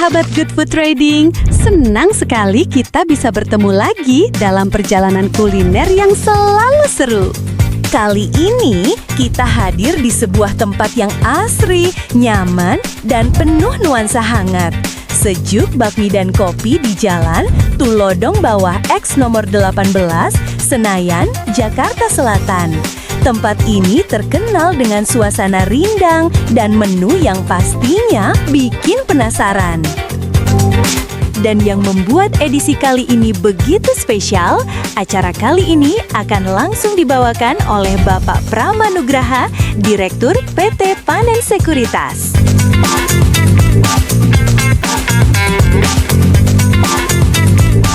sahabat Good Food Trading, senang sekali kita bisa bertemu lagi dalam perjalanan kuliner yang selalu seru. Kali ini kita hadir di sebuah tempat yang asri, nyaman, dan penuh nuansa hangat. Sejuk bakmi dan kopi di Jalan Tulodong Bawah X nomor 18, Senayan, Jakarta Selatan. Tempat ini terkenal dengan suasana rindang dan menu yang pastinya bikin penasaran. Dan yang membuat edisi kali ini begitu spesial, acara kali ini akan langsung dibawakan oleh Bapak Prama Nugraha, Direktur PT Panen Sekuritas.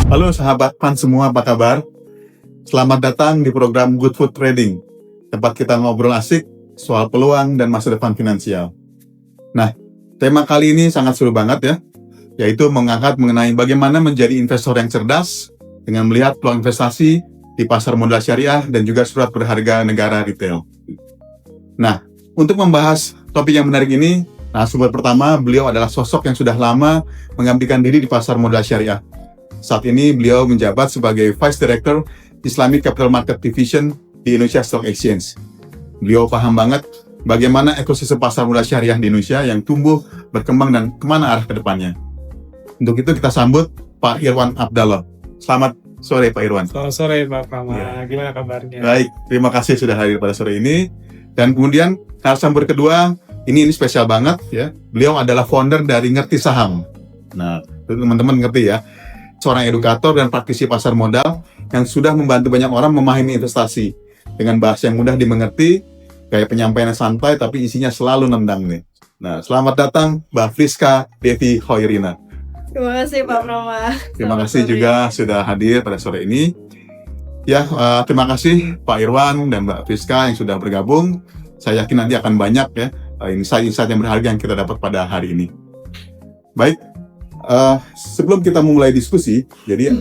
Halo sahabat PAN semua, apa kabar? Selamat datang di program Good Food Trading, tempat kita ngobrol asik soal peluang dan masa depan finansial. Nah, tema kali ini sangat seru banget ya, yaitu mengangkat mengenai bagaimana menjadi investor yang cerdas dengan melihat peluang investasi di pasar modal syariah dan juga surat berharga negara retail. Nah, untuk membahas topik yang menarik ini, narasumber pertama, beliau adalah sosok yang sudah lama mengabdikan diri di pasar modal syariah. Saat ini beliau menjabat sebagai Vice Director Islamic Capital Market Division di Indonesia Stock Exchange. Beliau paham banget bagaimana ekosistem pasar modal syariah di Indonesia yang tumbuh, berkembang, dan kemana arah ke depannya. Untuk itu kita sambut Pak Irwan Abdallah. Selamat sore Pak Irwan. Selamat sore Pak Prama, Ya. Gimana kabarnya? Baik, terima kasih sudah hadir pada sore ini. Dan kemudian narasumber kedua, ini spesial banget ya. Beliau adalah founder dari Ngerti Saham. Nah, teman-teman ngerti ya. Seorang edukator dan praktisi pasar modal yang sudah membantu banyak orang memahami investasi dengan bahasa yang mudah dimengerti, kayak penyampaian santai tapi isinya selalu nendang nih. Nah, selamat datang Mbak Friska Devi Hoirina. Terima kasih Pak Prama. Terima kasih juga sudah hadir pada sore ini. Ya, terima kasih Pak Irwan dan Mbak Friska yang sudah bergabung. Saya yakin nanti akan banyak ya insight-insight yang berharga yang kita dapat pada hari ini. Baik. Sebelum kita memulai diskusi, jadi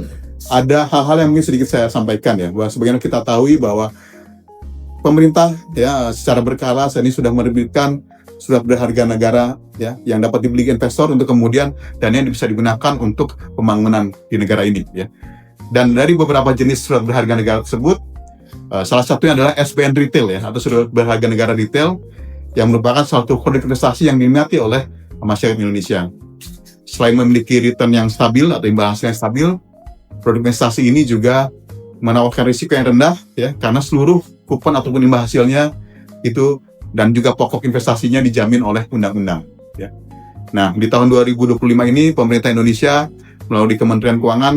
ada hal-hal yang mungkin sedikit saya sampaikan ya, bahwa sebagaimana kita tahu bahwa pemerintah ya secara berkala saat ini sudah menerbitkan surat berharga negara ya yang dapat dibeli investor untuk kemudian dananya bisa digunakan untuk pembangunan di negara ini ya. Dan dari beberapa jenis surat berharga negara tersebut, salah satunya adalah SBN Retail ya, atau surat berharga negara retail yang merupakan satu produk investasi yang diminati oleh masyarakat Indonesia. Selain memiliki return yang stabil atau imbal hasil yang stabil, produk investasi ini juga menawarkan risiko yang rendah ya, karena seluruh kupon ataupun imbal hasilnya itu dan juga pokok investasinya dijamin oleh undang-undang ya. Nah, di tahun 2025 ini pemerintah Indonesia melalui Kementerian Keuangan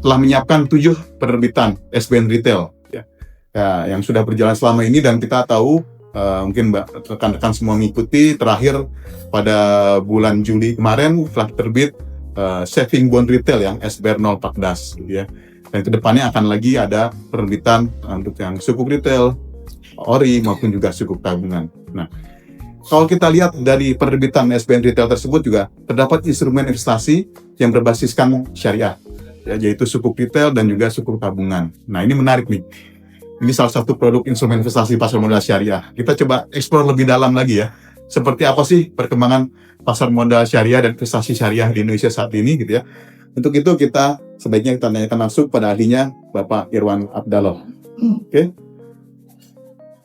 telah menyiapkan 7 penerbitan SBN Retail ya, yang sudah berjalan selama ini, dan kita tahu mungkin rekan-rekan semua mengikuti, terakhir pada bulan Juli kemarin telah terbit Saving Bond Retail yang SBR 014 gitu ya. Dan kedepannya akan lagi ada penerbitan untuk yang sukuk retail, ori maupun juga sukuk tabungan. Nah, kalau kita lihat dari penerbitan SBN Retail tersebut juga terdapat instrumen investasi yang berbasiskan syariah ya, yaitu sukuk retail dan juga sukuk tabungan. Nah, ini menarik nih. Ini salah satu produk instrumen investasi pasar modal syariah. Kita coba eksplor lebih dalam lagi ya. Seperti apa sih perkembangan pasar modal syariah dan investasi syariah di Indonesia saat ini gitu ya. Untuk itu kita sebaiknya kita tanyakan langsung pada ahlinya, Bapak Irwan Abdallah. Oke.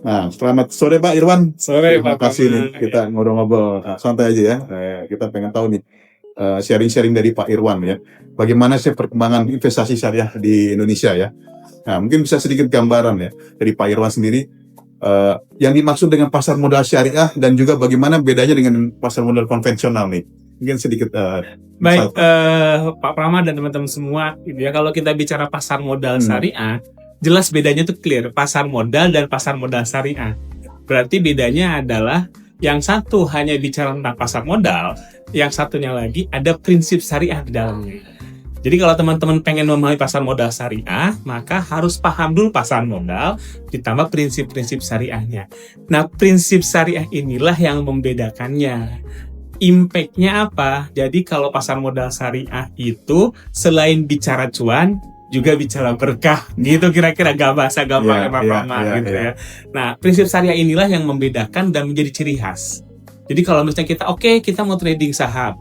Nah, selamat sore Pak Irwan. Sore Terima Pak kasih Prama. nih, kita ngobrol-ngobrol santai aja ya. Kita pengen tahu nih sharing-sharing dari Pak Irwan ya. Bagaimana sih perkembangan investasi syariah di Indonesia ya. Nah, mungkin bisa sedikit gambaran ya dari Pak Irwan sendiri yang dimaksud dengan pasar modal syariah dan juga bagaimana bedanya dengan pasar modal konvensional nih. Mungkin sedikit Baik, Pak Prama dan teman-teman semua, gitu ya. Kalau kita bicara pasar modal syariah, jelas bedanya tuh clear. Pasar modal dan pasar modal syariah. Berarti bedanya adalah yang satu hanya bicara tentang pasar modal, yang satunya lagi ada prinsip syariah di dalamnya. Jadi kalau teman-teman pengen memahami pasar modal syariah, maka harus paham dulu pasar modal, ditambah prinsip-prinsip syariahnya. Nah, prinsip syariah inilah yang membedakannya. Impact-nya apa? Jadi kalau pasar modal syariah itu selain bicara cuan, juga bicara berkah. Gitu kira-kira bahasa gampangnya Pak Prama gitu ya. Nah, prinsip syariah inilah yang membedakan dan menjadi ciri khas. Jadi kalau misalnya kita mau trading saham,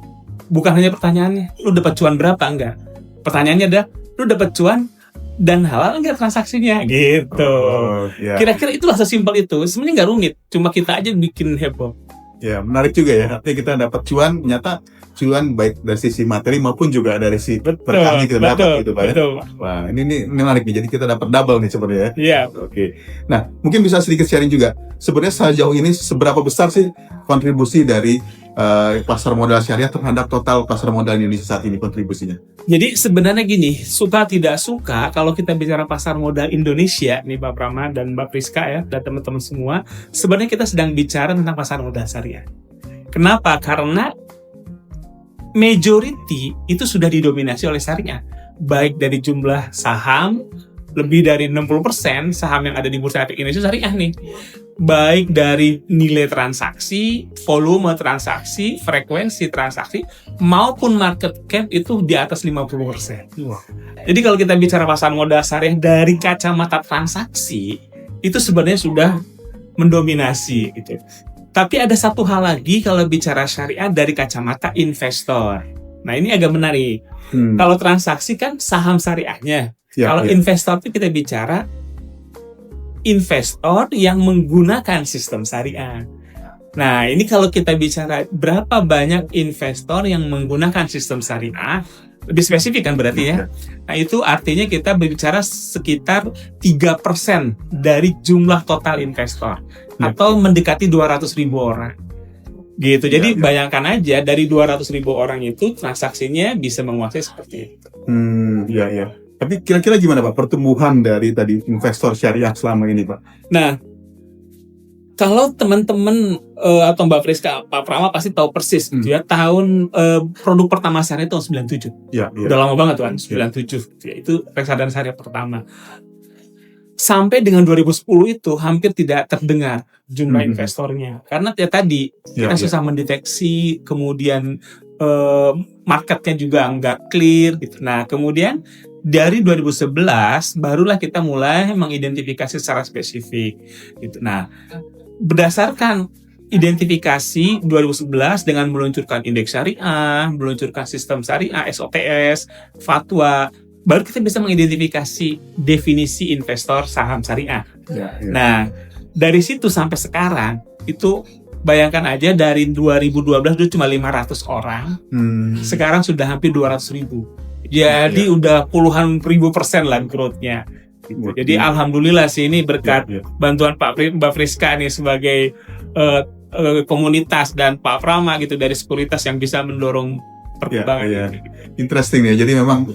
bukan hanya pertanyaannya, lu dapat cuan berapa, enggak. Pertanyaannya adalah, lu dapat cuan dan halal enggak transaksinya, gitu. Ya. Kira-kira itulah sesimpel itu. Sebenarnya nggak rumit, cuma kita aja bikin heboh. Ya, menarik juga ya. Artinya kita dapat cuan, ternyata cuan baik dari sisi materi maupun juga dari sisi berkahnya kita dapat gitu Pak ya. Betul. Wah, ini menarik nih. Jadi kita dapat double nih sebenarnya ya. Iya. Oke. Nah, mungkin bisa sedikit sharing juga. Sebenarnya sejauh ini seberapa besar sih kontribusi dari pasar modal syariah terhadap total pasar modal Indonesia saat ini kontribusinya? Jadi sebenarnya gini, suka tidak suka kalau kita bicara pasar modal Indonesia nih Pak Prama dan Mbak Priska ya, dan teman-teman semua, sebenarnya kita sedang bicara tentang pasar modal syariah. Kenapa? Karena majority itu sudah didominasi oleh syariah. Baik dari jumlah saham, lebih dari 60% saham yang ada di Bursa Efek Indonesia syariah nih. Baik dari nilai transaksi, volume transaksi, frekuensi transaksi, maupun market cap itu di atas 50%. Jadi kalau kita bicara pasar modal syariah dari kacamata transaksi, itu sebenarnya sudah mendominasi gitu. Tapi ada satu hal lagi kalau bicara syariah dari kacamata investor. Nah ini agak menarik. Kalau transaksi kan saham syariahnya. Kalau investor itu kita bicara investor yang menggunakan sistem syariah. Nah, ini kalau kita bicara berapa banyak investor yang menggunakan sistem syariah, lebih spesifik kan berarti ya. Nah, itu artinya kita berbicara sekitar 3% dari jumlah total investor atau mendekati 200.000 orang. Gitu. Jadi bayangkan aja dari 200.000 orang itu transaksinya bisa menguasai seperti itu. Iya. Tapi kira-kira gimana Pak pertumbuhan dari tadi investor syariah selama ini Pak? Nah, kalau teman-teman atau Mbak Priska, Pak Prama pasti tahu persis gitu ya, tahun produk pertama syariah tahun 97. Iya. Udah lama banget tuh kan, 97. Ya, itu reksadana syariah pertama. Sampai dengan 2010 itu hampir tidak terdengar jumlah investornya. Karena ya tadi kita susah mendeteksi, kemudian marketnya juga nggak clear gitu. Nah, kemudian dari 2011 barulah kita mulai mengidentifikasi secara spesifik gitu. Nah, berdasarkan identifikasi 2011 dengan meluncurkan indeks syariah, meluncurkan sistem syariah, SOTS, fatwa, baru kita bisa mengidentifikasi definisi investor saham syariah. Nah, dari situ sampai sekarang itu bayangkan aja dari 2012 dulu cuma 500 orang, sekarang sudah hampir 200.000. Jadi udah puluhan ribu persen lah growth-nya. Gitu. Jadi alhamdulillah sih ini berkat bantuan Mbak Priska nih sebagai komunitas dan Pak Prama gitu dari sekuritas yang bisa mendorong perkembangan. Interesting ya. Jadi memang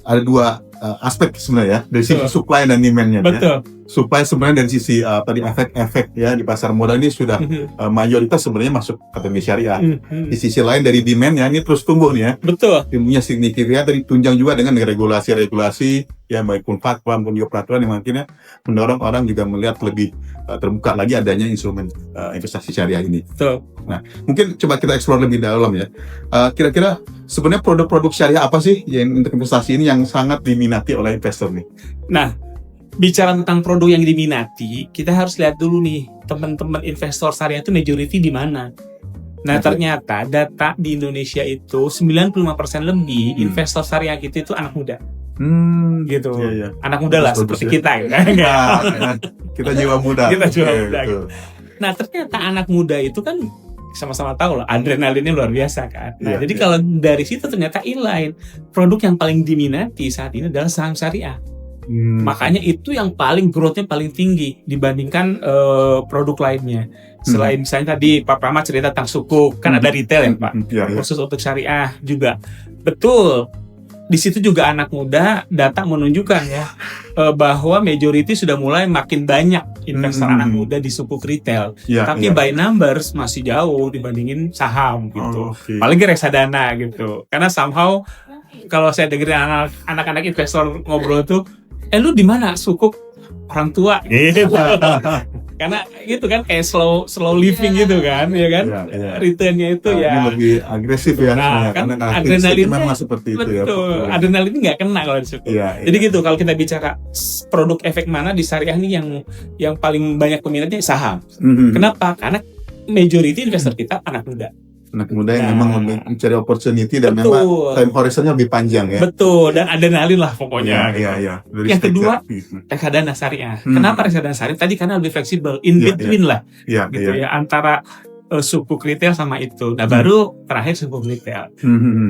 ada dua aspek sebenarnya ya, dari sisi supply dan demand-nya. Betul. Ya. Supply sebenarnya dari sisi tadi efek-efek ya di pasar modal ini sudah mayoritas sebenarnya masuk kategori syariah. Di sisi lain dari demand-nya ini terus tumbuh nih ya. Betul. Tumbuhnya signifikan tadi tunjang juga dengan regulasi-regulasi ya baik pun fatwa maupun juga peraturan yang akhirnya mendorong orang juga melihat lebih terbuka lagi adanya instrumen investasi syariah ini. Betul. Nah, mungkin coba kita explore lebih dalam ya. Kira-kira sebenarnya produk-produk syariah apa sih yang untuk investasi ini yang sangat diminati oleh investor nih? Nah, bicara tentang produk yang diminati, kita harus lihat dulu nih teman-teman investor syariah itu majority di mana. Nah, ternyata data di Indonesia itu 95% lebih investor syariah itu anak muda. Gitu. Anak muda lah seperti kita gitu. Kita jiwa muda. Kita jiwa muda. Gitu. Nah, ternyata anak muda itu kan sama-sama tahu lah adrenalinnya luar biasa kan. Nah, jadi kalau dari situ ternyata inline produk yang paling diminati saat ini adalah saham syariah. Makanya itu yang paling growth-nya paling tinggi dibandingkan produk lainnya. Selain misalnya tadi Pak Prama cerita tentang sukuk, kan ada retail ya Pak, khusus untuk syariah juga. Betul. Di situ juga anak muda data menunjukkan ya bahwa majority sudah mulai makin banyak investor anak muda di sukuk retail. Tapi by numbers masih jauh dibandingin saham gitu. Apalagi reksadana gitu. Karena somehow kalau saya dengerin anak-anak investor ngobrol tuh, lu di mana sukuk orang tua gitu. Karena gitu kan kayak slow living gitu kan, ya kan? Returnnya itu ini lebih agresif ya. Nah, kan adrenalinnya memang seperti itu ya. Betul. Adrenalinnya nggak kena kalau di situ. Jadi gitu kalau kita bicara produk efek mana di syariah nih yang paling banyak peminatnya saham. Kenapa? Karena majority investor kita anak muda. Anak muda yang Nah. memang lebih mencari opportunity dan Betul. memang time horizonnya lebih panjang ya. Betul, dan adrenalin lah pokoknya. Iya. Dari Yang kedua, spekulatif. reksadana syariah. Hmm. Kenapa reksadana syariah? Tadi karena lebih fleksibel, in Iya, between lah, Iya, gitu iya. ya, antara sukuk retail sama itu. Nah, baru terakhir sukuk retail.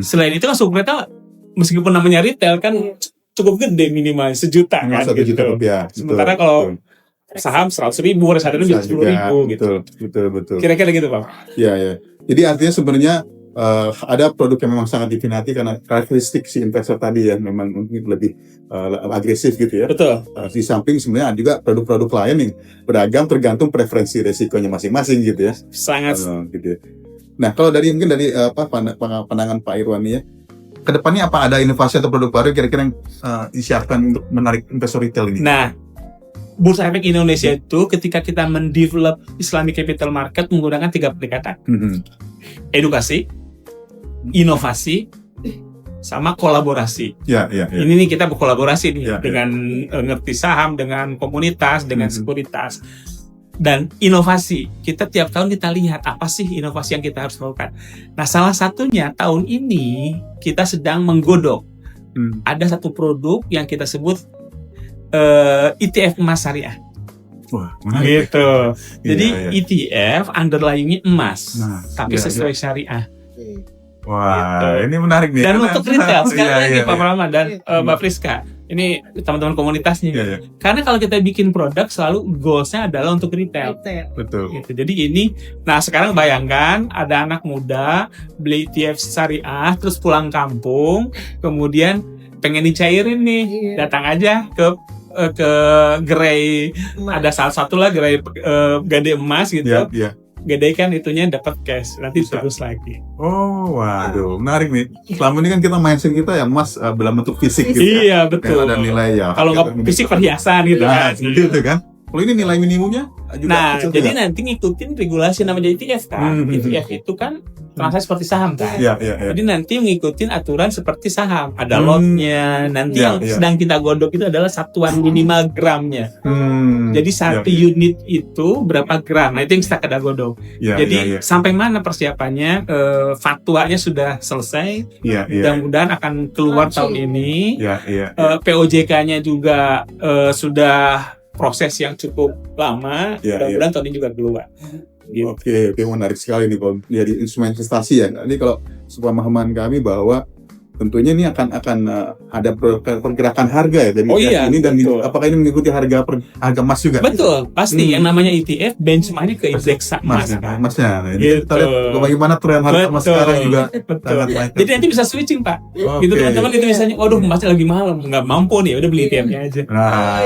Selain itu kan sukuk retail, meskipun namanya retail kan cukup gede minimal 1 juta kan. 1 juta gitu. rupiah. Sementara kalau saham 100.000, reksadana bisa 10.000 gitu. Betul. Kira-kira gitu, Pak. Iya. Jadi artinya sebenarnya ada produk yang memang sangat diminati karena karakteristik si investor tadi ya memang mungkin lebih agresif gitu ya. Betul. Di samping sebenarnya ada juga produk-produk lain yang beragam tergantung preferensi resikonya masing-masing gitu ya. Sangat Gitu ya. Nah kalau mungkin dari pandangan Pak Irwan nih ya, kedepannya apa ada inovasi atau produk baru kira-kira yang disiapkan untuk menarik investor retail ini? Nah, Bursa Efek Indonesia itu ketika kita mendevelop Islamic Capital Market menggunakan 3 pendekatan. Edukasi, inovasi, sama kolaborasi. Ya. Ini nih kita berkolaborasi nih Ya. dengan ngerti saham, dengan komunitas, dengan Mhm. sekuritas. Dan inovasi, kita tiap tahun kita lihat apa sih inovasi yang kita harus lakukan. Nah, salah satunya tahun ini kita sedang menggodok. Ada satu produk yang kita sebut ETF emas syariah. Wah, menarik. Gitu. Jadi Iya. ETF underlying-nya emas, Nah, tapi iya, sesuai syariah. Wah, Gitu. ini menarik nih. Dan Karena- untuk retail sekali Iya, lagi iya, Pak iya. Prama dan Mbak Priska, ini teman-teman komunitasnya. Iya. Karena kalau kita bikin produk selalu goals-nya adalah untuk retail. Betul. Gitu. Jadi ini, nah sekarang bayangkan ada anak muda beli ETF syariah terus pulang kampung, kemudian pengen dicairin nih, Iya. datang aja ke gerai, ada salah satu lah gerai gade emas gitu. Iya. Gadaikan itunya dapat cash, nanti Bisa. terus lagi. Oh, waduh, menarik nih. Selama ini kan kita mindset kita ya emas dalam bentuk fisik gitu. Iya, Yang betul. ada nilai ya. Kalau nggak fisik perhiasan gitu Nah, kan. gitu kan. Kalau ini nilai minimumnya juga Nah, kecil jadi juga. nanti ngikutin regulasi namanya ETF kan. ETF itu kan transaksi seperti saham kan. Iya. Jadi nanti ngikutin aturan seperti saham. Ada Hmm. lotnya. Nanti Iya, yang iya. sedang kita godok itu adalah satuan minimal gramnya. Jadi satu unit itu berapa gram. Nah, itu yang kita godok. Iya, Jadi iya. sampai mana persiapannya? Fatwanya sudah selesai. Iya. Mudah-mudahan akan keluar Launching. tahun ini. Iya. POJK-nya juga sudah proses yang cukup lama. Iya, Mudah-mudahan tahun ini juga keluar. Gitu. Oke, menarik sekali nih kalau jadi instrumen investasi ya. Ini kalau sepemahaman kami bahwa tentunya ini akan ada pergerakan harga ya dari Oh ETF iya, ini dan betul. apakah ini mengikuti harga emas juga? Betul, pasti. Yang namanya ETF benchmarknya ke indeks emas. kan? Emasnya. Nah, ini Gitu. kita lihat bagaimana tren harga emas Betul. sekarang juga Betul. sangat naik. Jadi nanti bisa switching Pak. Oke. Gitu teman-teman itu misalnya, waduh emasnya lagi mahal, nggak mampu nih, udah beli ETF-nya aja. Nah,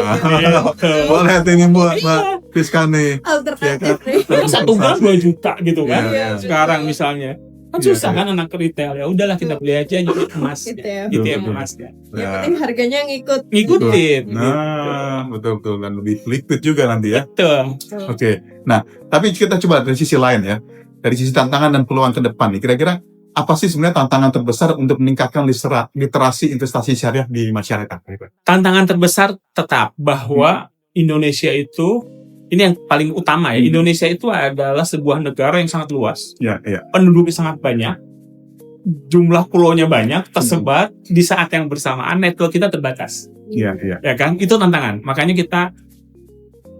boleh tuh ini buat Mbak Priska nih. Alternatif nih. Kan 1 gram 2 juta gitu kan. Iya. Sekarang misalnya. Kan Iya, susah iya. kan anak retail, ya udahlah kita beli aja unit emas. ETF. ETF Betul. emasnya. Yang penting harganya ngikut. Ngikutin. Nah, betul dan lebih liquid juga nanti ya. Betul. Oke. Nah, tapi kita coba dari sisi lain ya. Dari sisi tantangan dan peluang ke depan nih. Kira-kira apa sih sebenarnya tantangan terbesar untuk meningkatkan literasi investasi syariah di masyarakat? Tantangan terbesar tetap bahwa Indonesia itu, ini yang paling utama ya, Indonesia itu adalah sebuah negara yang sangat luas, Iya. penduduknya sangat banyak, jumlah pulaunya banyak, tersebar, di saat yang bersamaan network kita terbatas, Iya. ya kan? Itu tantangan. Makanya kita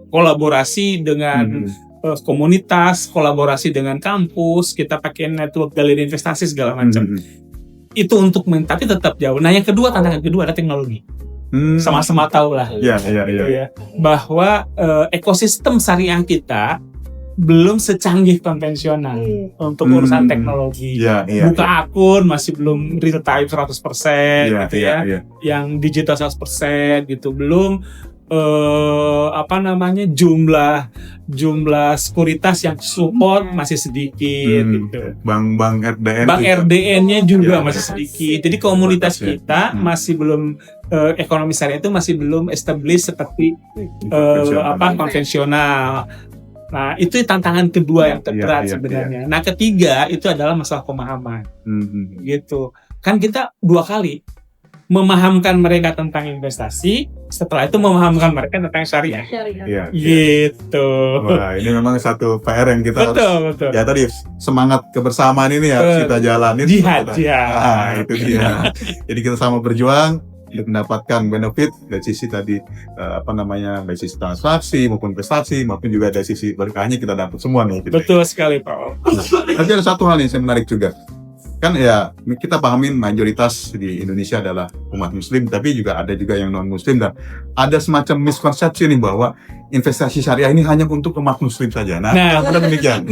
kolaborasi dengan komunitas, kolaborasi dengan kampus, kita pakai network galeri investasi segala macam. Itu untuk tapi tetap jauh. Nah, yang kedua, tantangan kedua adalah teknologi. Sama-sama tahu lah. Iya. Gitu ya, bahwa ekosistem syariah kita belum secanggih konvensional untuk urusan teknologi. Iya. Buka akun masih belum real time 100% Iya. gitu ya. Yang digital 100% gitu. Belum jumlah sekuritas yang support masih sedikit gitu. Bank RDN. Bank RDN-nya juga Iya. masih sedikit. Jadi komunitas Terbatas ya. kita masih belum ekonomi syariah itu masih belum established seperti konvensional. Nah, itu tantangan kedua yang terberat Iya. sebenarnya. Nah, ketiga itu adalah masalah pemahaman. Mhm. Gitu. Kan kita 2 kali memahamkan mereka tentang investasi, setelah itu memahamkan mereka tentang syariah. Syariat. Iya. Gitu. Wah, ini memang satu PR yang kita harus. Betul. Ya tadi semangat kebersamaan ini harus kita jalanin. Jihad. Itu dia. Jadi kita sama berjuang untuk mendapatkan benefit dari sisi tadi dari sisi transaksi maupun investasi maupun juga dari sisi berkahnya kita dapat semua nih. Gitu. Betul sekali, Pak. Tapi ada satu hal yang saya menarik juga. Kan ya kita pahamin mayoritas di Indonesia adalah umat muslim, tapi juga ada juga yang non muslim, dan ada semacam miskonsepsi nih bahwa investasi syariah ini hanya untuk umat muslim saja. Nah, benar demikian.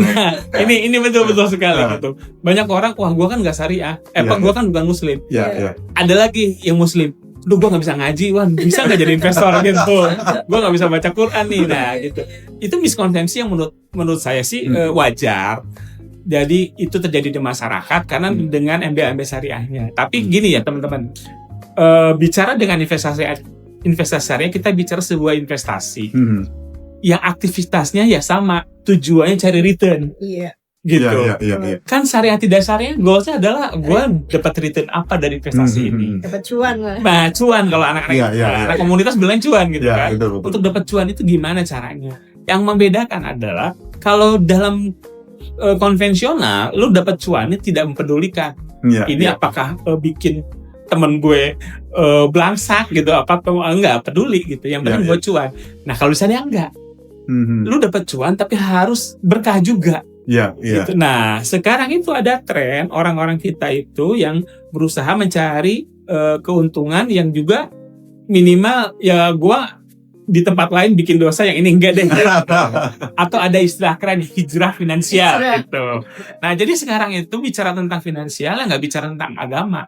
Ini betul sekali gitu. Banyak orang, wah gua kan nggak syariah, gua kan bukan muslim. Iya. Ada lagi yang muslim, duh gua nggak bisa ngaji, wah bisa nggak jadi investor gitu. Gua nggak bisa baca Quran nih, nah gitu. Itu miskonsepsi yang menurut saya sih wajar. Jadi itu terjadi di masyarakat karena dengan MBA syariahnya. Tapi gini ya teman-teman, bicara dengan investasi syariah, kita bicara sebuah investasi yang aktivitasnya ya sama, tujuannya cari return. Iya. Gitu. Iya. Kan syariah tidak syariah, goalsnya adalah gue dapat return apa dari investasi ini. Dapat cuan lah. Nah, cuan kalau anak-anak anak komunitas bilang cuan gitu kan. Betul. Untuk dapat cuan itu gimana caranya? Yang membedakan adalah kalau dalam konvensional, lu dapat cuannya tidak mempedulikan. Apakah bikin temen gue belangsak gitu, enggak peduli gitu. Yang penting gue cuan. Nah kalau misalnya enggak, lu dapat cuan tapi harus berkah juga. Gitu. Nah sekarang itu ada tren orang-orang kita itu yang berusaha mencari keuntungan yang juga minimal ya gue di tempat lain bikin dosa yang ini enggak deh. Atau ada istilah keren, hijrah finansial gitu. Nah jadi sekarang itu bicara tentang finansial nggak bicara tentang agama.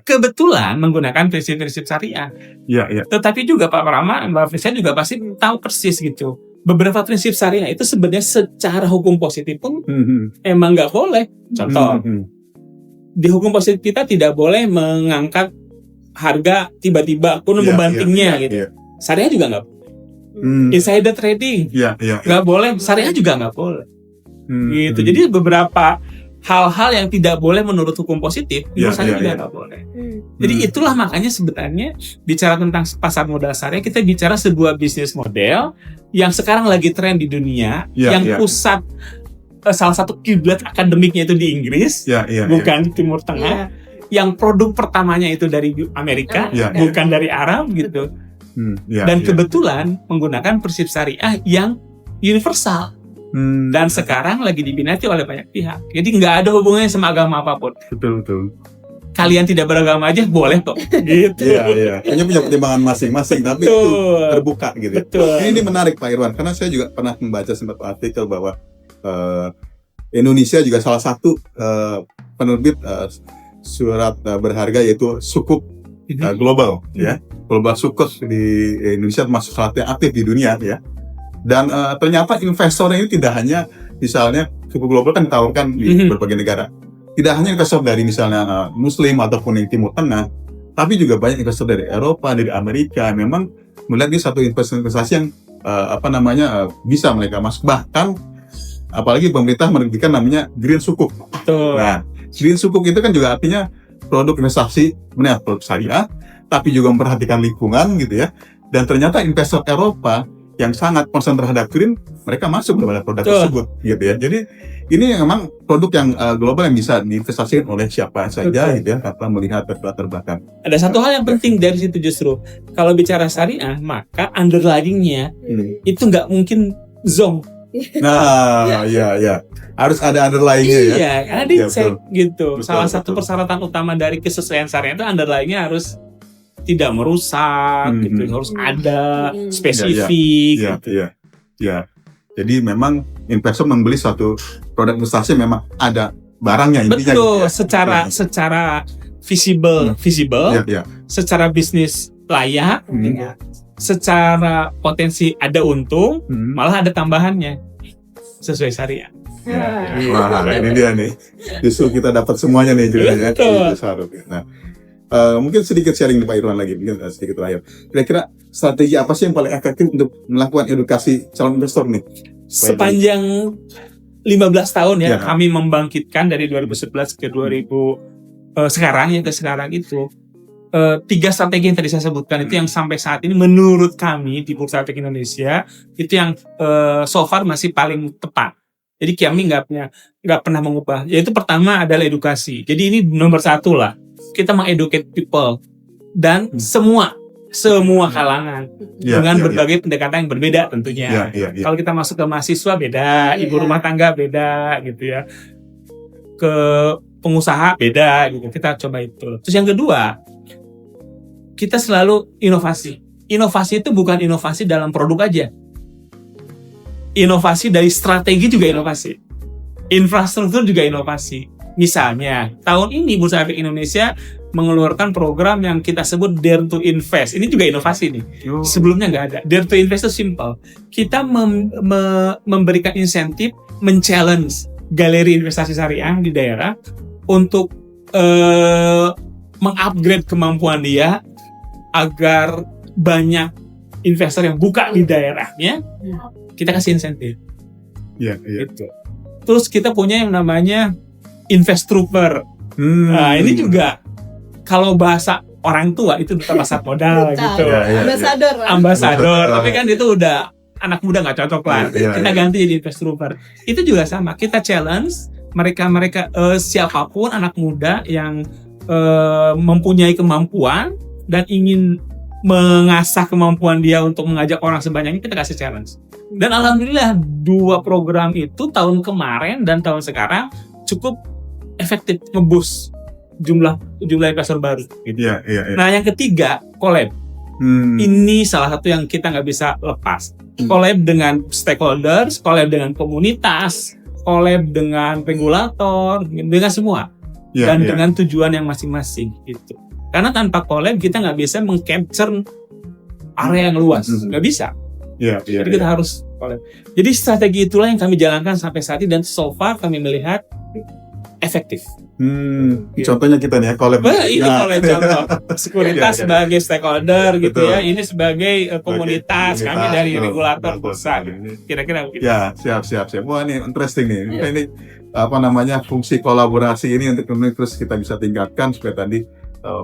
Kebetulan menggunakan prinsip-prinsip syariah. Tetapi juga Pak Prama, Mbak Frisa juga pasti tahu persis gitu. Beberapa prinsip syariah itu sebenarnya secara hukum positif pun emang nggak boleh. Contoh, di hukum positif kita tidak boleh mengangkat harga tiba-tiba pun membantingnya gitu. Syariah juga nggak boleh. Insider trading nggak boleh. Syariah juga nggak boleh. Gitu. Jadi beberapa hal-hal yang tidak boleh menurut hukum positif, menurut saya juga nggak boleh. Jadi itulah makanya sebenarnya bicara tentang pasar modal syariah, kita bicara sebuah bisnis model yang sekarang lagi tren di dunia, yang pusat salah satu kiblat akademiknya itu di Inggris, bukan di Timur Tengah. Yang produk pertamanya itu dari Amerika, bukan dari Arab gitu. Dan kebetulan menggunakan prinsip syariah yang universal dan sekarang lagi diminati oleh banyak pihak. Jadi nggak ada hubungannya sama agama apapun. Betul. Kalian tidak beragama aja boleh kok. Gitu. Hanya punya pertimbangan masing-masing, tapi itu terbuka gitu. Ini menarik Pak Irwan, karena saya juga pernah membaca sempat artikel bahwa Indonesia juga salah satu penerbit surat berharga yaitu Sukuk global global Sukuk di Indonesia termasuk salah satu yang aktif di dunia dan ternyata investornya ini tidak hanya misalnya Sukuk global kan ditawarkan di berbagai negara, tidak hanya investor dari misalnya Muslim ataupun yang Timur Tengah, tapi juga banyak investor dari Eropa, dari Amerika. Memang melihat ini satu investasi yang bisa mereka masuk, bahkan apalagi pemerintah menerbitkan namanya Green Sukuk. Nah, Green Sukuk itu kan juga artinya produk investasi, produk syariah, tapi juga memperhatikan lingkungan gitu ya. Dan ternyata investor Eropa yang sangat concern terhadap green, mereka masuk kepada produk tersebut gitu ya. Jadi ini memang produk yang global yang bisa diinvestasikan oleh siapa saja gitu ya, tanpa melihat latar belakang. Ada satu hal yang penting dari situ justru, kalau bicara syariah, maka underlying-nya itu nggak mungkin zonk. Nah, iya. Harus ada underlying-nya ya. Iya, karena dicek gitu. Salah satu persyaratan utama dari kesesuaian syariah itu underlying-nya harus tidak merusak, gitu. Harus ada spesifik. Iya. Jadi memang investor membeli suatu produk investasi memang ada barangnya intinya. Betul, gitu ya. secara visible, secara bisnis layak. Secara potensi ada untung, malah ada tambahannya sesuai syariah. Wah, ini dia nih. Justru kita dapat semuanya nih juga ya. Nah, mungkin sedikit sharing Pak Irwan lagi, mungkin sedikit terakhir. Kira-kira strategi apa sih yang paling efektif untuk melakukan edukasi calon investor nih? Sepanjang 15 tahun kami membangkitkan dari 2011 ke 2000 sekarang itu 3 strategi yang tadi saya sebutkan itu yang sampai saat ini menurut kami di Bursa Efek Indonesia itu yang so far masih paling tepat. Jadi kami nggak pernah mengubah. Yaitu pertama adalah edukasi. Jadi ini nomor 1 lah. Kita mengeducate people dan semua kalangan dengan berbagai pendekatan yang berbeda tentunya. Kalau kita masuk ke mahasiswa beda, ibu rumah tangga beda gitu ya. Ke pengusaha beda gitu. Kita coba itu. Terus yang kedua, kita selalu inovasi. Inovasi itu bukan inovasi dalam produk aja. Inovasi dari strategi juga inovasi. Infrastruktur juga inovasi. Misalnya, tahun ini Bursa Efek Indonesia mengeluarkan program yang kita sebut Dare to Invest. Ini juga inovasi nih. Sebelumnya nggak ada. Dare to Invest itu simple. Kita memberikan insentif, men-challenge galeri investasi syariah di daerah untuk mengupgrade kemampuan dia agar banyak investor yang buka di daerahnya. Kita kasih insentif. Gitu. Terus kita punya yang namanya Invest Trooper. Nah, ini juga kalau bahasa orang tua itu duta pasar modal gitu. Ambasador. Tapi kan itu udah anak muda nggak cocok lah. Kita ganti jadi Invest Trooper. Itu juga sama. Kita challenge mereka siapapun anak muda yang mempunyai kemampuan dan ingin mengasah kemampuan dia untuk mengajak orang sebanyak ini, kita kasih challenge. Dan alhamdulillah 2 program itu tahun kemarin dan tahun sekarang cukup efektif nge-boost jumlah investor baru gitu. Nah, yang ketiga, collab. Ini salah satu yang kita nggak bisa lepas. Collab dengan stakeholders, collab dengan komunitas, collab dengan regulator, dengan semua. Dan dengan tujuan yang masing-masing gitu. Karena tanpa collab kita nggak bisa meng-capture area yang luas, nggak bisa. Jadi kita harus collab. Jadi strategi itulah yang kami jalankan sampai saat ini dan so far kami melihat efektif. Contohnya kita nih ya, collab. Ini collab contoh. Sekuritas sebagai stakeholder gitu ya. Ini sebagai komunitas, kami dari regulator bursa. Kira-kira begitu. Ya, siap. Wah, ini interesting nih. Ini fungsi kolaborasi ini untuk terus kita bisa tingkatkan supaya tadi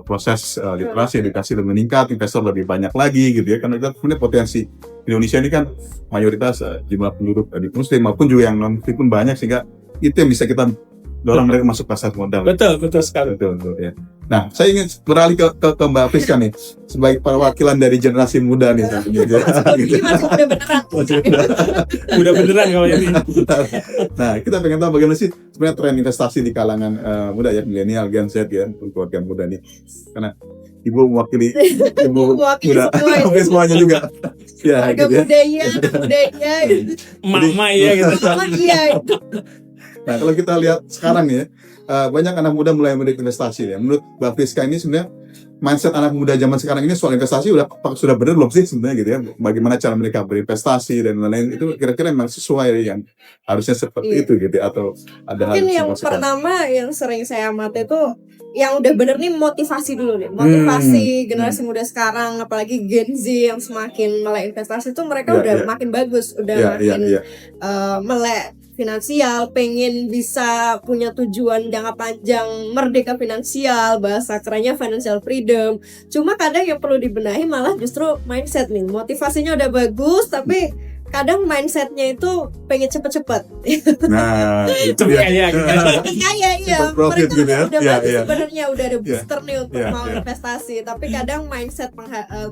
proses literasi, edukasi lebih meningkat, investor lebih banyak lagi gitu ya. Karena kita punya potensi Indonesia ini kan mayoritas jumlah penduduk di muslim maupun juga yang non muslim pun banyak, sehingga itu yang bisa kita dorong mereka masuk pasar modal. Betul sekali. Betul ya. Nah, saya ingin beralih ke Mbak Priska nih sebagai perwakilan dari generasi muda nih tentunya. Udah beneran kalau ini. Nah, kita pengen tahu bagaimana sih sebenarnya tren investasi di kalangan muda ya, milenial, Gen Z ya, keluarga muda nih. Karena Ibu mewakili muda, semuanya juga. Ya, gitu ya. budaya. Mama ya gitu. Nah, kalau kita lihat sekarang ya, banyak anak muda mulai berinvestasi ya. Menurut Mbak Priska ini sebenarnya mindset anak muda zaman sekarang ini soal investasi sudah benar belum sih sebenarnya gitu ya? Bagaimana cara mereka berinvestasi dan lain-lain itu kira-kira memang sesuai yang harusnya seperti itu gitu ya? Atau ada hal yang pertama yang sering saya amati itu yang udah bener nih motivasi dulu nih. Motivasi generasi muda sekarang, apalagi Gen Z yang semakin melek investasi itu mereka udah makin bagus, udah makin melek finansial, pengen bisa punya tujuan jangka panjang, merdeka finansial, bahasa kerennya financial freedom. Cuma kadang yang perlu dibenahi malah justru mindset nih. Motivasinya udah bagus, tapi kadang mindsetnya itu pengen cepet-cepet. Nah, itu kaya profit gitu ya. Udah bagus sebenarnya, udah ada booster nih untuk mau investasi. Tapi kadang mindset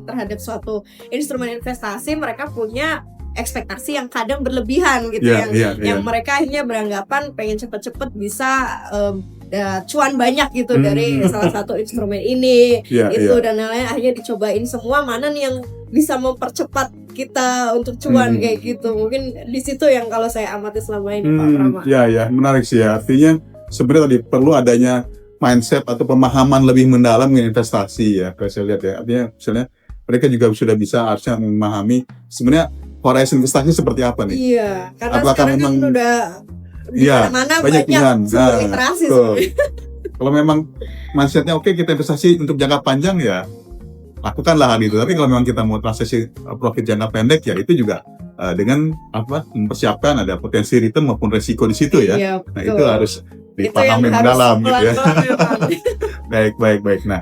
terhadap suatu instrumen investasi mereka punya ekspektasi yang kadang berlebihan gitu, yang mereka akhirnya beranggapan pengen cepet-cepet bisa cuan banyak gitu dari salah satu instrumen ini dan lain-lain. Akhirnya dicobain semua, mana nih yang bisa mempercepat kita untuk cuan kayak gitu. Mungkin di situ yang kalau saya amati selama ini, Pak Prama. Ya, menarik sih ya. Artinya sebenarnya tadi perlu adanya mindset atau pemahaman lebih mendalam dengan investasi ya. Kalau saya lihat ya, artinya misalnya mereka juga sudah bisa harusnya memahami sebenarnya horizon investasi seperti apa nih? Iya, karena apakah sekarang memang kan udah mana banyak pilihan. literasi Kalau memang mindsetnya oke, kita investasi untuk jangka panjang ya lakukanlah hal itu. Tapi kalau memang kita mau transisi profit jangka pendek ya itu juga dengan mempersiapkan ada potensi return maupun resiko di situ ya. Iya, nah itu harus dipahami mendalam gitu ya. Baik. Nah,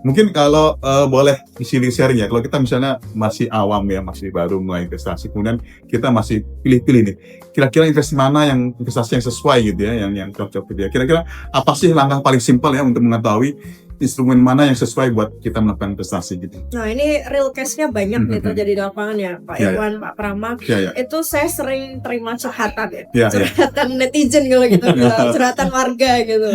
Mungkin kalau boleh sharing ya, kalau kita misalnya masih awam ya, masih baru mulai investasi, kemudian kita masih pilih-pilih nih, kira-kira investasi yang sesuai gitu ya, yang cocok gitu ya. Kira-kira apa sih langkah paling simpel ya untuk mengetahui instrumen mana yang sesuai buat kita melakukan investasi gitu? Nah ini real case-nya banyak nih terjadi di lapangan ya Pak Irwan, Pak Prama. Itu saya sering terima curhatan ya, curhatan netizen kalau gitu, curhatan warga gitu.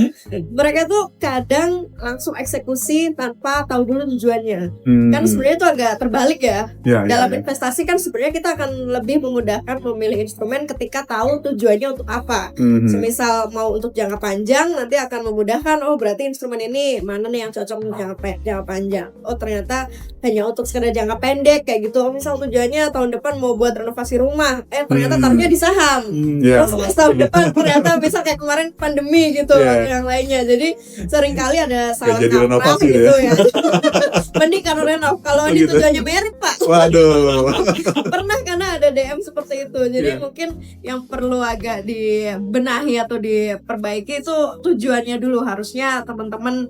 Mereka tuh kadang langsung eksekusi tanpa tahu dulu tujuannya. Kan sebenarnya itu agak terbalik ya. Dalam investasi kan sebenarnya kita akan lebih memudahkan memilih instrumen ketika tahu tujuannya untuk apa. Semisal mau untuk jangka panjang, nanti akan memudahkan, oh berarti instrumen ini mana nih yang cocok untuk jangka panjang. Oh ternyata hanya untuk sekedar jangka pendek kayak gitu. Oh, misal tujuannya tahun depan mau buat renovasi rumah, ternyata taruhnya di saham. Terus tahun depan ternyata bisa kayak kemarin pandemi gitu, yang lainnya. Jadi seringkali ada salah kaprah gitu ya. Mending kalau renov, kalau ini tujuannya merit Pak. Waduh. Pernah karena ada DM seperti itu. Jadi mungkin yang perlu agak dibenahi atau diperbaiki itu tujuannya dulu. Harusnya teman-teman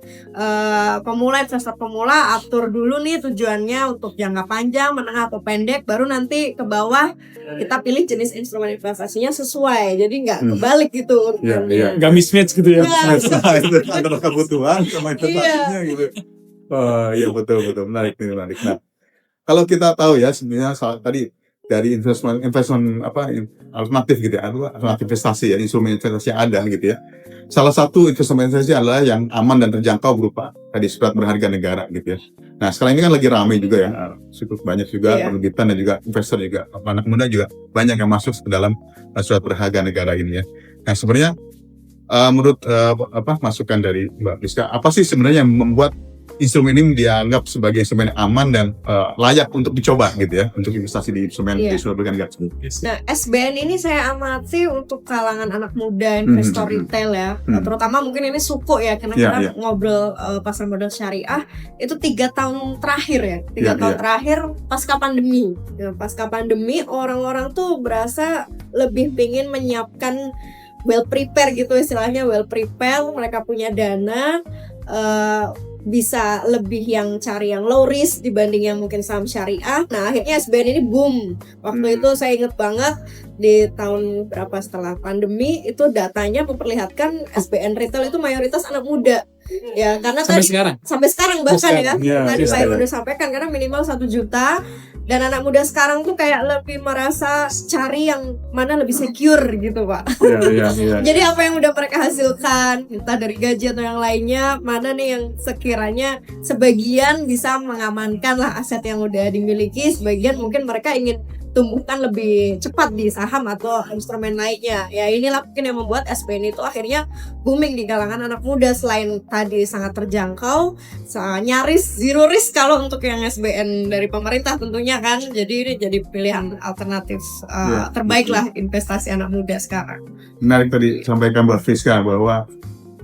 investor pemula atur dulu nih tujuannya untuk jangka panjang, menengah atau pendek, baru nanti ke bawah kita pilih jenis instrumen investasinya sesuai, jadi nggak kebalik gitu. Nggak mismatch gitu ya. Antara kebutuhan sama investasinya gitu. Iya betul menarik. Nah, kalau kita tahu ya sebenarnya tadi dari investment alternatif gitu ya, alternatif investasi ya, instrumen investasi yang ada gitu ya. Salah satu investment investasi adalah yang aman dan terjangkau berupa tadi surat berharga negara gitu ya. Nah sekarang ini kan lagi ramai juga ya, cukup banyak juga penerbitan dan juga investor juga, anak muda juga banyak yang masuk ke dalam surat berharga negara ini ya. Nah sebenarnya menurut masukan dari Mbak Priska, apa sih sebenarnya yang membuat instrumen ini dianggap sebagai instrumen aman dan layak untuk dicoba gitu ya, untuk investasi di instrumen di surat berharga negara. Nah SBN ini saya amati untuk kalangan anak muda, investor retail ya, terutama mungkin ini suku ya, karena ngobrol pasar modal syariah itu 3 tahun terakhir ya, 3 tahun terakhir pasca pandemi. Pasca pandemi orang-orang tuh berasa lebih pingin menyiapkan well prepare gitu istilahnya, well prepare, mereka punya dana, bisa lebih yang cari yang low risk dibanding yang mungkin saham syariah. Nah akhirnya SBN ini boom. Waktu itu saya ingat banget di tahun berapa setelah pandemi itu datanya memperlihatkan SBN retail itu mayoritas anak muda. Ya karena sampai sekarang bahkan tadi Pak Irwan udah sampaikan, karena minimal 1 juta. Dan anak muda sekarang tuh kayak lebih merasa cari yang mana lebih secure gitu Pak. Jadi apa yang udah mereka hasilkan, entah dari gaji atau yang lainnya, mana nih yang sekiranya sebagian bisa mengamankan lah aset yang udah dimiliki, sebagian mungkin mereka ingin tumbuhkan lebih cepat di saham atau instrumen lainnya. Ya inilah mungkin yang membuat SBN itu akhirnya booming di kalangan anak muda. Selain tadi sangat terjangkau, nyaris zero risk kalau untuk yang SBN dari pemerintah tentunya kan. Jadi ini jadi pilihan alternatif terbaik lah investasi anak muda sekarang. Menarik tadi sampaikan Mbak Priska bahwa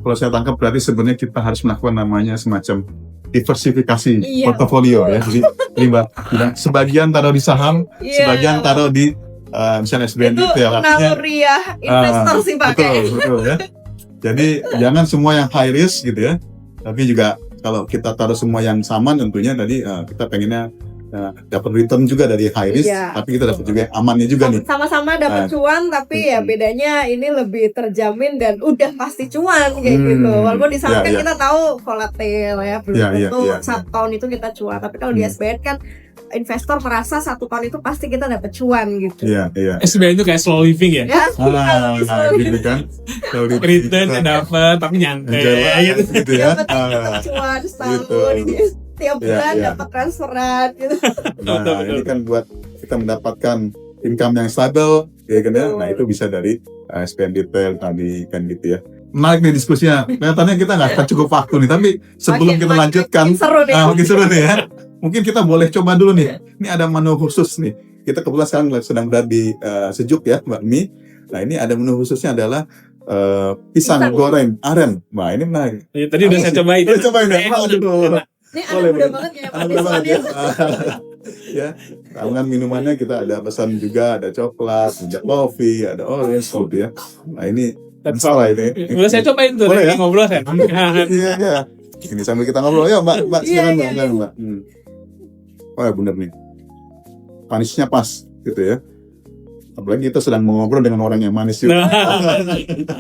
kalau saya tangkap berarti sebenarnya kita harus melakukan namanya semacam diversifikasi portofolio ya. Jadi Mbak bilang sebagian taruh di saham, sebagian taruh di misalnya SBN itu ya. Naluriah investor sih pakai. Betul ya. Jadi jangan semua yang high risk gitu ya. Tapi juga kalau kita taruh semua yang sama tentunya tadi kita pengennya dapat return juga dari high risk, tapi kita dapat juga amannya juga nih. Sama-sama dapat cuan, tapi ya bedanya ini lebih terjamin dan udah pasti cuan kayak gitu. Walaupun di saham kan kita tahu volatil ya, belum tentu 1 tahun itu kita cuan. Tapi kalau di SBN kan investor merasa 1 tahun itu pasti kita dapat cuan gitu. SBN itu kayak slow living ya. Gitu kan. Return dapat tapi nyantai gitu ya. Dapat cuan setahun gitu. Tiap bulan dapat transferan gitu. Nah ini kan buat kita mendapatkan income yang stabil ya kan ya. Nah itu bisa dari SBN retail tadi kan gitu ya. Menarik nih diskusinya. Kelihatannya kita nggak akan cukup waktu nih, tapi sebelum kita lanjutkan mungkin seru nih ya. Mungkin kita boleh coba dulu nih. Ini ada menu khusus nih. Kita kebetulan sekarang sedang berada di Sejuk ya Mbak Mi. Nah ini ada menu khususnya adalah pisang goreng aren. Nah ini menarik. Tadi udah saya cobain. Udah cobain ya? Aduh. Ini anak muda banget ya Pak Deswan ya. Ya, dengan minumannya kita ada pesan juga, ada coklat, ada coffee, ada orange food ya. Nah ini salah ini. Udah saya cobain tuh, boleh ya? Ngobrol kan. Iya. Ini sambil kita ngobrol ya Mbak, silakan Mbak, Iya. silakan, Mbak. Oh ya bener nih, manisnya pas gitu ya. Apalagi kita sedang ngobrol dengan orang yang manis juga.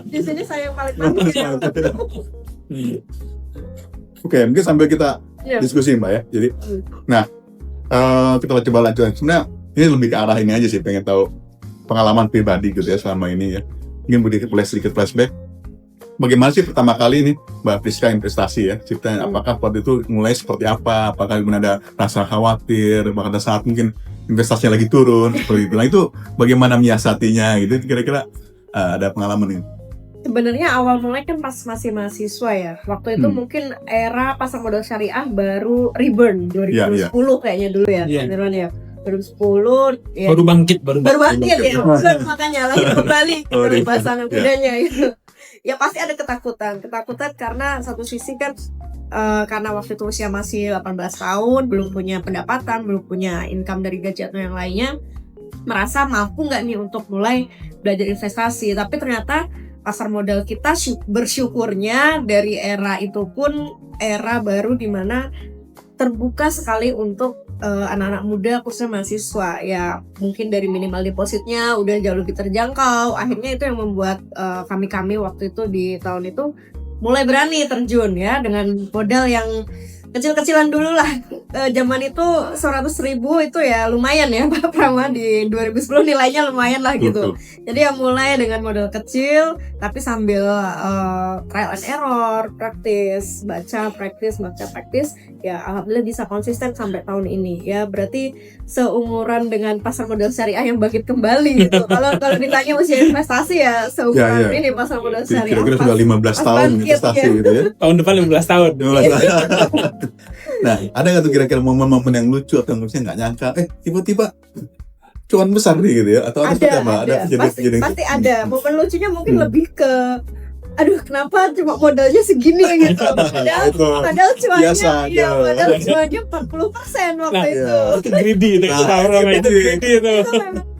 Di sini saya yang paling manis ya. Oke, mungkin sambil kita Iya. diskusi Mbak ya. Jadi, nah kita coba lanjutkan. Sebenarnya ini lebih ke arah ini aja sih, pengen tahu pengalaman pribadi gitu ya selama ini ya. Mungkin boleh sedikit flashback. Bagaimana sih pertama kali ini Mbak Priska investasi ya? Ceritanya apakah waktu itu mulai seperti apa? Apakah kemudian ada rasa khawatir? Bahkan ada saat mungkin investasinya lagi turun seperti itu. Nah itu bagaimana menyiasatinya gitu? Kira-kira ada pengalaman ini? Sebenarnya awal mulai kan pas masih mahasiswa ya. Waktu itu mungkin era pasar modal syariah baru reborn 2010 kayaknya dulu ya. Iya. Beneran ya. 2010 ya. Baru bangkit Baru bangkit ya. Makanya lagi kembali ke bahasa anak mudanya itu. Ya pasti ada ketakutan karena satu sisi kan karena waktu itu usia masih 18 tahun, belum punya pendapatan, belum punya income dari gaji atau yang lainnya, merasa mampu nggak nih untuk mulai belajar investasi. Tapi ternyata pasar modal kita bersyukurnya dari era itu pun era baru di mana terbuka sekali untuk anak-anak muda khususnya mahasiswa ya, mungkin dari minimal depositnya udah jauh lebih terjangkau. Akhirnya itu yang membuat kami waktu itu di tahun itu mulai berani terjun ya dengan modal yang kecil-kecilan dulu lah. Zaman itu 100.000 itu ya lumayan ya Pak Prama, di 2010 nilainya lumayan lah gitu. Jadi ya mulai dengan modal kecil tapi sambil trial and error, praktis ya alhamdulillah bisa konsisten sampai tahun ini ya. Berarti seumuran dengan pasar modal syariah yang bangkit kembali gitu. Kalau ditanya usia investasi ya seumuran ini pasar modal syariah. Kira-kira sudah 15 tahun investasi gitu ya. Tahun depan 15 tahun. Nah, ada nggak tuh kira-kira momen-momen yang lucu atau mungkin nggak nyangka, tiba-tiba cuan besar nih gitu ya? Atau ada seperti apa? Ada kejadian pasti ada. Momen lucunya mungkin lebih ke, aduh kenapa cuma modalnya segini gitu. Padahal cuannya 40% waktu itu. Itu greedy itu. Itu greedy itu.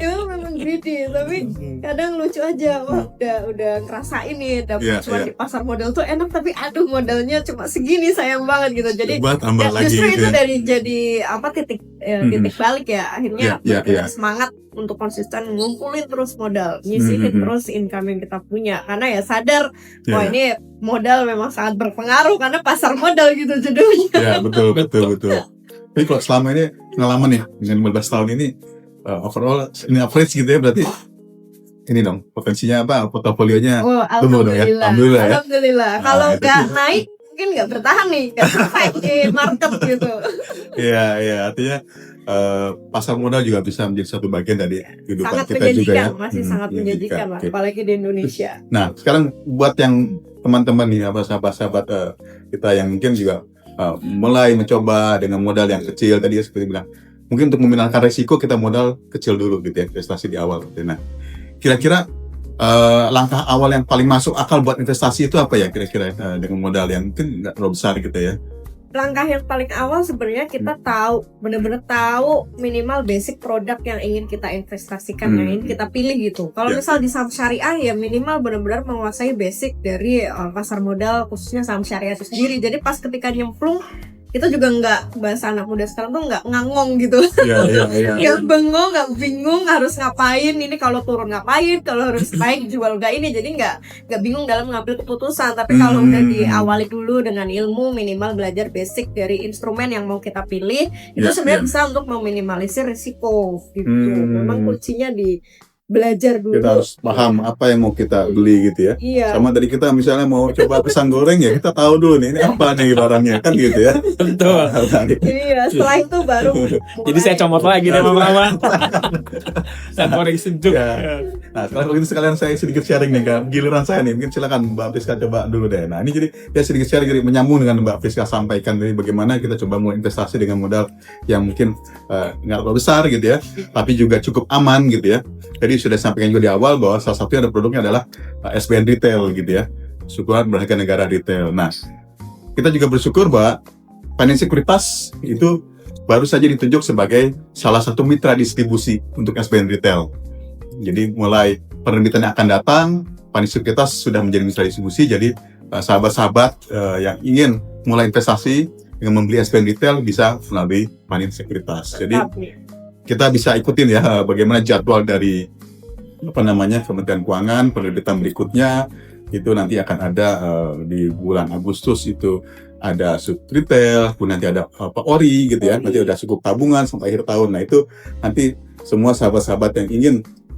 Itu memang greedy, tapi kadang lucu aja. Wah, udah ngerasain nih dapat cuan di pasar modal tuh enak, tapi aduh modalnya cuma segini, sayang banget gitu. Jadi justru itu dari jadi titik balik ya. Akhirnya semangat untuk konsisten ngumpulin terus modal, nyisihin terus income yang kita punya, karena ya sadar wah ini modal memang sangat berpengaruh karena pasar modal gitu judulnya. Ya betul. Tapi kalau selama ini pengalaman nih dengan 15 tahun ini overall ini average gitu ya, berarti ini dong potensinya portofolionya tumbuh dong ya. Alhamdulillah. Kalau nggak naik mungkin nggak bertahan nih, nggak survive di market gitu. Iya artinya pasar modal juga bisa menjadi satu bagian dari kehidupan sangat kita juga ya. Masih sangat menjanjikan lah, apalagi di Indonesia. Nah sekarang buat yang teman-teman nih sahabat-sahabat kita yang mungkin juga mulai mencoba dengan modal yang kecil tadi ya, seperti bilang mungkin untuk meminimalkan resiko kita modal kecil dulu gitu ya, investasi di awal gitu. Nah kira-kira langkah awal yang paling masuk akal buat investasi itu apa ya kira-kira dengan modal yang mungkin nggak terlalu besar gitu ya? Langkah yang paling awal sebenarnya kita benar-benar tahu minimal basic produk yang ingin kita investasikan, yang ingin kita pilih gitu. Kalau misal di saham syariah ya minimal benar-benar menguasai basic dari pasar modal khususnya saham syariah itu sendiri. Jadi pas ketika nyemplung kita juga nggak, bahasa anak muda sekarang tuh nggak ngangong gitu. Nggak bengong, nggak bingung harus ngapain, ini kalau turun ngapain, kalau harus naik jual nggak ini. Jadi nggak bingung dalam mengambil keputusan. Tapi kalau udah diawali dulu dengan ilmu, minimal belajar basic dari instrumen yang mau kita pilih, itu sebenarnya bisa untuk meminimalisir risiko gitu. Memang kuncinya di belajar dulu. Kita harus paham apa yang mau kita beli gitu ya. Iya. Sama tadi kita misalnya mau coba pisang goreng ya kita tahu dulu nih ini apa nih barangnya kan gitu ya. Betul. Iya, setelah itu baru Jadi saya comot lagi deh Mama. Pisang goreng sejuk. Ya. Nah, kalau gitu sekalian saya sedikit sharing nih kan. Giliran saya nih, mungkin silakan Mbak Priska coba dulu deh. Nah, ini jadi ya sedikit sharing jadi menyambung dengan Mbak Priska sampaikan tadi bagaimana kita coba mau investasi dengan modal yang mungkin nggak terlalu besar gitu ya, tapi juga cukup aman gitu ya. Jadi sudah sampaikan juga di awal bahwa salah satunya ada produknya adalah SBN Retail gitu ya, Sukuan Berharga Negara Retail. Nah, kita juga bersyukur bahwa Financial Sekuritas itu baru saja ditunjuk sebagai salah satu mitra distribusi untuk SBN Retail. Jadi mulai penerbitan yang akan datang, Financial Sekuritas sudah menjadi mitra distribusi. Jadi sahabat-sahabat yang ingin mulai investasi dengan membeli SPN retail bisa melalui Panin Sekuritas. Jadi kita bisa ikutin ya bagaimana jadwal dari Kementerian Keuangan penerbitan berikutnya. Itu nanti akan ada di bulan Agustus itu ada sub retail, kemudian nanti ada ORI gitu ya, nanti ada sukuk tabungan sampai akhir tahun. Nah itu nanti semua sahabat-sahabat yang ingin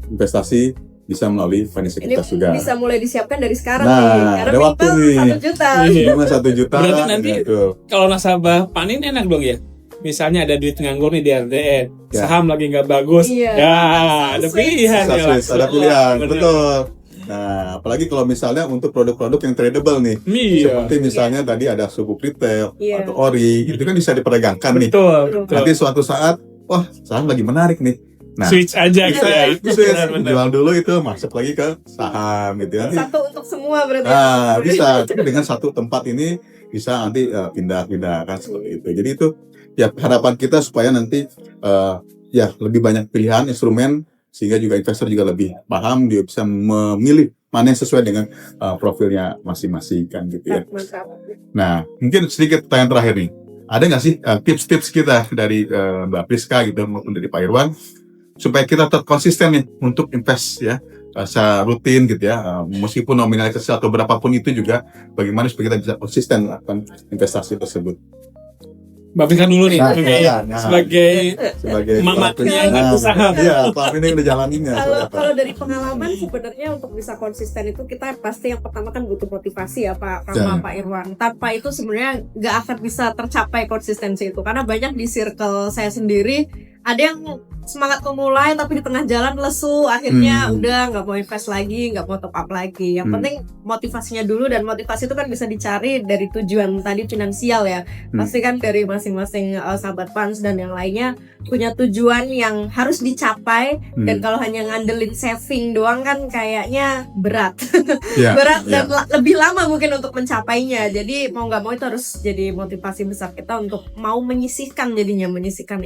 investasi bisa melalui Panin Sekuritas juga. Bisa mulai disiapkan dari sekarang Nah, nih, karena ada waktu nih. 1 juta. Cuma 1 juta. Berarti nanti gitu. kalau nasabah Panin enak dong ya. Misalnya ada duit nganggur nih di RDN, Ya. saham lagi nggak bagus, Iya. ya ada pilihan ya. Sukses, ada pilihan, Bener. betul. Nah, apalagi kalau misalnya untuk produk-produk yang tradable nih, Iya. seperti misalnya tadi ada sukuk retail Iya. atau ORI, itu kan bisa diperdagangkan nih. Betul. Nanti suatu saat, wah saham lagi menarik nih. Nah, Switch aja gitu ya. Terus jual dulu itu masuk lagi ke saham gitu nanti. Satu untuk semua berarti. Nah, bisa. Jadi dengan satu tempat ini bisa nanti pindah-pindah kan seperti itu. Jadi itu ya harapan kita supaya nanti ya lebih banyak pilihan instrumen sehingga juga investor juga lebih paham, dia bisa memilih mana yang sesuai dengan profilnya masing-masing kan gitu ya. Mantap. Nah, mungkin sedikit pertanyaan terakhir nih. Ada nggak sih tips-tips kita dari Mbak Priska gitu maupun dari Pak Irwan supaya kita tetap konsisten nih untuk invest ya secara rutin gitu ya, meskipun nominal kecil atau berapapun itu juga bagaimana supaya kita bisa konsisten melakukan investasi tersebut. Mbak Priska dulu nih, Nah, oke. iya, Sebagai mamatnya pelaku usaha. Iya, Pak ini udah jalaninnya. Kalau dari pengalaman sebenarnya untuk bisa konsisten itu kita pasti yang pertama kan butuh motivasi ya Pak Ya. Pak Irwan. Tanpa itu sebenarnya nggak akan bisa tercapai konsistensi itu, karena banyak di circle saya sendiri ada yang semangat memulai tapi di tengah jalan lesu, akhirnya udah nggak mau invest lagi, nggak mau top up lagi. Yang penting motivasinya dulu, dan motivasi itu kan bisa dicari dari tujuan tadi finansial ya. Pasti kan dari masing-masing sahabat Pans dan yang lainnya punya tujuan yang harus dicapai, dan kalau hanya ngandelin saving doang kan kayaknya berat. Ya, berat ya. dan lebih lama mungkin untuk mencapainya. Jadi mau nggak mau itu harus jadi motivasi besar kita untuk mau menyisihkan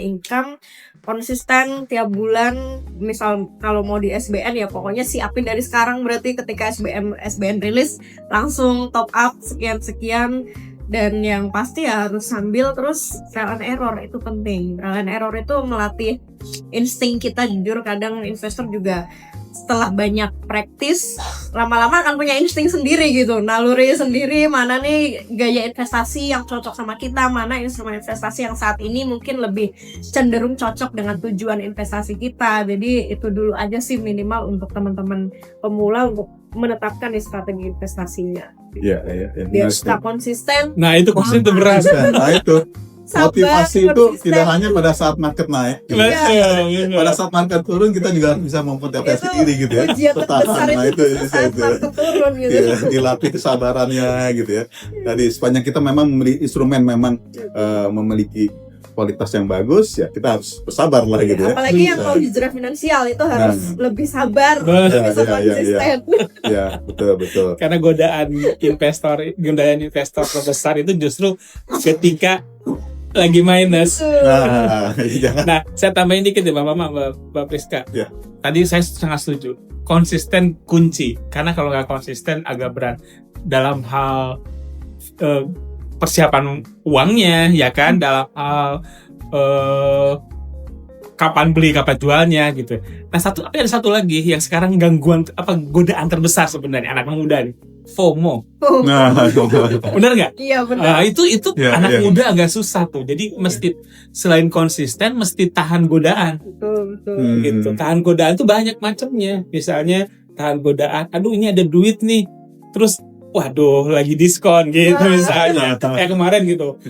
income konsisten tiap bulan. Misal kalau mau di SBN ya pokoknya siapin dari sekarang, berarti ketika SBN rilis langsung top up sekian, dan yang pasti ya harus sambil terus trial and error, itu penting. Trial and error itu melatih insting kita. Jujur kadang investor juga setelah banyak praktis lama-lama akan punya insting sendiri gitu, naluri sendiri mana nih gaya investasi yang cocok sama kita, mana instrumen investasi yang saat ini mungkin lebih cenderung cocok dengan tujuan investasi kita. Jadi itu dulu aja sih minimal untuk teman-teman pemula untuk menetapkan di strategi investasinya. Iya. Biar tetap konsisten. Nah itu konsisten itu berat. Nah itu Sabar, motivasi itu konsisten. tidak hanya pada saat market naik. Gitu. Betul. Pada saat market turun kita juga bisa memotivasi diri gitu ya. Ujian terbesar Nah, itu saat market turun gitu. Iya, dilatih kesabarannya gitu ya. Jadi sepanjang kita memang memiliki instrumen, memang memiliki kualitas yang bagus, ya kita harus bersabar lah gitu ya. Apalagi yang mau hijrah finansial itu harus lebih sabar, bisa konsisten. Ya, betul. Karena godaan investor terbesar itu justru ketika lagi minus. Nah, jangan. Nah, saya tambahin dikit ya Mbak Priska. Ya. Tadi saya sangat setuju. Konsisten kunci. Karena kalau nggak konsisten agak berat dalam hal persiapan uangnya, ya kan, dalam hal kapan beli, kapan jualnya gitu. Nah, tapi ada satu lagi yang sekarang godaan terbesar sebenarnya anak muda nih. FOMO. Nah, Benar nggak? Iya benar. Nah, itu Ya, anak ya. muda agak susah tuh. Jadi mesti selain konsisten mesti tahan godaan Betul. gitu. Tahan godaan tuh banyak macamnya. Misalnya tahan godaan, aduh ini ada duit nih. Terus waduh lagi diskon gitu misalnya. Kayak kemarin gitu.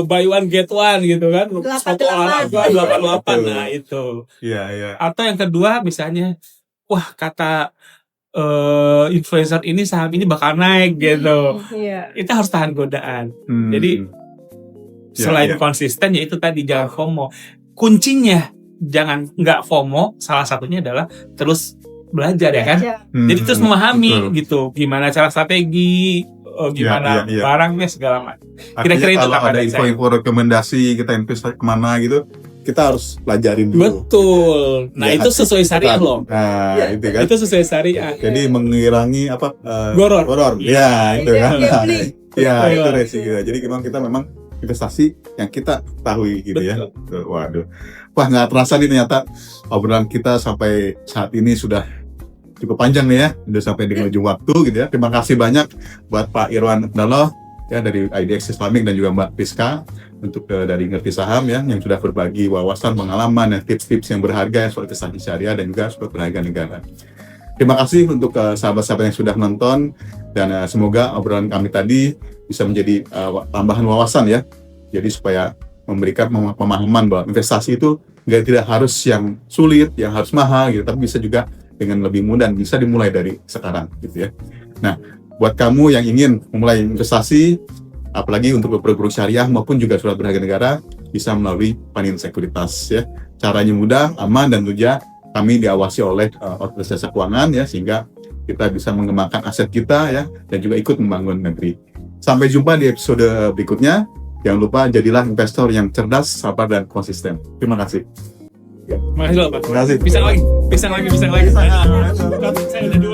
Buy one get one gitu kan. 88. 88. Nah, itu. Iya. Atau yang kedua misalnya, wah kata influencer ini saham ini bakal naik gitu. Iya. Kita harus tahan godaan. Jadi selain konsisten ya itu tadi jangan FOMO. Kuncinya jangan nggak FOMO. Salah satunya adalah terus belajar ya kan. Jadi terus memahami gitu gimana cara strategi, gimana Iya. barangnya segala macam. Kira-kira Kira-kira itu kalau apa ada dari info-info rekomendasi kita investasi kemana gitu, kita harus pelajarin dulu. Betul. Nah Ya, itu sesuai syariah loh. Nah, itu kan. Itu sesuai syariah. Jadi mengurangi Goror. Ya, itu kan. Gambling. Ya, itu resiko. Jadi memang investasi yang kita ketahui gitu ya. Betul. Waduh. Wah, nggak terasa nih ternyata obrolan kita sampai saat ini sudah cukup panjang nih ya. Udah sampai di ujung waktu gitu ya. Terima kasih banyak buat Pak Irwan Daloh ya dari IDX Islamic dan juga Mbak Priska untuk dari Ngerti Saham ya yang sudah berbagi wawasan, pengalaman dan tips-tips yang berharga soal investasi syariah dan juga soal berharga negara. Terima kasih untuk sahabat-sahabat yang sudah menonton dan semoga obrolan kami tadi bisa menjadi tambahan wawasan ya. Jadi supaya memberikan pemahaman bahwa investasi itu tidak harus yang sulit, yang harus mahal gitu, tapi bisa juga dengan lebih mudah dan bisa dimulai dari sekarang gitu ya. Nah, buat kamu yang ingin memulai investasi, apalagi untuk produk syariah maupun juga surat berharga negara, bisa melalui Panin Sekuritas ya. Caranya mudah, aman dan tentunya kami diawasi oleh otoritas jasa keuangan ya, sehingga kita bisa mengembangkan aset kita ya dan juga ikut membangun negeri. Sampai jumpa di episode berikutnya. Jangan lupa jadilah investor yang cerdas, sabar dan konsisten. Terima kasih. Makasih loh Pak. Terima kasih. Pisang lagi. Saya udah dua.